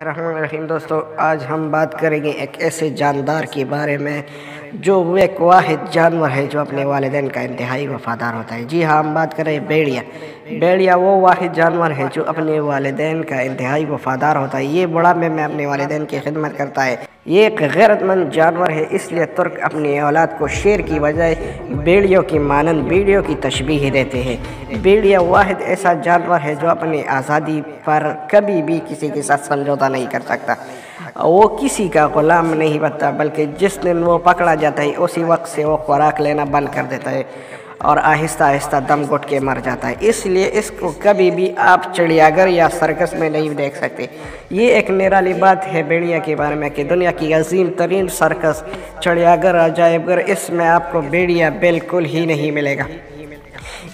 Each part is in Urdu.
الرحمن الرحیم دوستو، آج ہم بات کریں گے ایک ایسے جاندار کے بارے میں جو وہ ایک واحد جانور ہے جو اپنے والدین کا انتہائی وفادار ہوتا ہے۔ جی ہاں، ہم بات کریں بیڑیا۔ بیڑیا وہ واحد جانور ہے جو اپنے والدین کا انتہائی وفادار ہوتا ہے۔ یہ بڑھاپے میں اپنے والدین کی خدمت کرتا ہے۔ یہ ایک غیرت مند جانور ہے، اس لیے ترک اپنی اولاد کو شیر کی بجائے بیڑیوں کی مانند بیڑیوں کی تشبیہ دیتے ہیں۔ بیڑیا واحد ایسا جانور ہے جو اپنی آزادی پر کبھی بھی کسی کے ساتھ سمجھوتہ نہیں کر سکتا۔ وہ کسی کا غلام نہیں بنتا، بلکہ جس دن وہ پکڑا جاتا ہے اسی وقت سے وہ خوراک لینا بند کر دیتا ہے اور آہستہ آہستہ دم گھٹ کے مر جاتا ہے۔ اس لیے اس کو کبھی بھی آپ چڑیا گھر یا سرکس میں نہیں دیکھ سکتے۔ یہ ایک نرالی بات ہے بیڑیا کے بارے میں کہ دنیا کی عظیم ترین سرکس، چڑیا گھر، عجائب گھر، اس میں آپ کو بیڑیا بالکل ہی نہیں ملے گا۔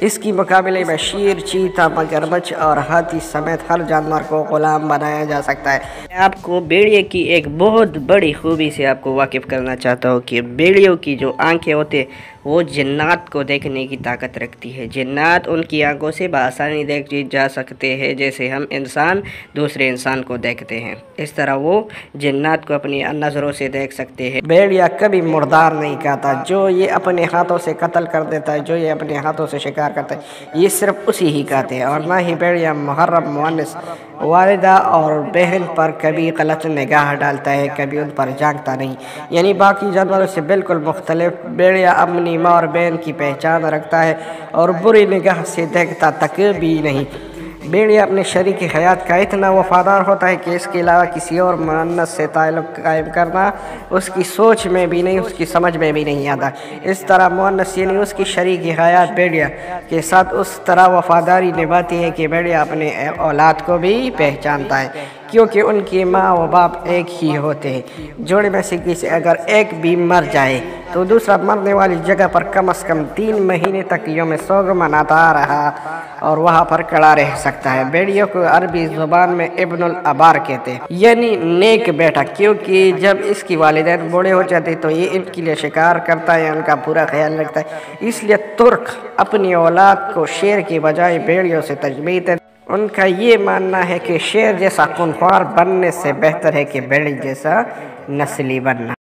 اس کی مقابلے میں شیر، چیتا، مگرمچھ اور ہاتھی سمیت ہر جانور کو غلام بنایا جا سکتا ہے۔ میں آپ کو بیڑیے کی ایک بہت بڑی خوبی سے آپ کو واقف کرنا چاہتا ہوں کہ بیڑیوں کی جو آنکھیں ہوتے وہ جنات کو دیکھنے کی طاقت رکھتی ہے۔ جنات ان کی آنکھوں سے بآسانی دیکھے جا سکتے ہیں، جیسے ہم انسان دوسرے انسان کو دیکھتے ہیں، اس طرح وہ جنات کو اپنی نظروں سے دیکھ سکتے ہیں۔ بیڑیا کبھی مردار نہیں کھاتا، جو یہ اپنے ہاتھوں سے قتل کر دیتا ہے، جو یہ اپنے ہاتھوں سے شکار کرتا ہے، یہ صرف اسی ہی کھاتے ہیں۔ اور نہ ہی بیڑیا محرم، مؤنث، والدہ اور بہن پر کبھی غلط نگاہ ڈالتا ہے، کبھی ان پر جھانکتا نہیں۔ یعنی باقی جانوروں سے بالکل مختلف، بیڑیا اپنی ماں اور بہن کی پہچان رکھتا ہے اور بری نگاہ سے دیکھتا تک بھی نہیں۔ بیڑیا اپنے شریک حیات کا اتنا وفادار ہوتا ہے کہ اس کے علاوہ کسی اور مؤنث سے تعلق قائم کرنا اس کی سوچ میں بھی نہیں، اس کی سمجھ میں بھی نہیں آتا۔ اس طرح مؤنث یعنی اس کی شریک حیات بیڑیا کے ساتھ اس طرح وفاداری نبھاتی ہے کہ بیڑیا اپنے اولاد کو بھی پہچانتا ہے، کیونکہ ان کی ماں و باپ ایک ہی ہوتے ہیں۔ جوڑے میں سے کسی اگر ایک بھی مر جائے تو دوسرا مرنے والی جگہ پر کم از کم 3 مہینے تک یوم سوگ مناتا رہا اور وہاں پر کھڑا رہ سکتا ہے۔ بیڑیوں کو عربی زبان میں ابن الابار کہتے ہیں، یعنی نیک بیٹا، کیونکہ جب اس کی والدین بوڑھے ہو جاتے تو یہ ان کے لیے شکار کرتا ہے، ان کا پورا خیال رکھتا ہے۔ اس لیے ترک اپنی اولاد کو شیر کی بجائے بیڑیوں سے تشبیہ دیتے ہیں۔ ان کا یہ ماننا ہے کہ شیر جیسا خونخوار بننے سے بہتر ہے کہ بیڑی جیسا نسلی بننا۔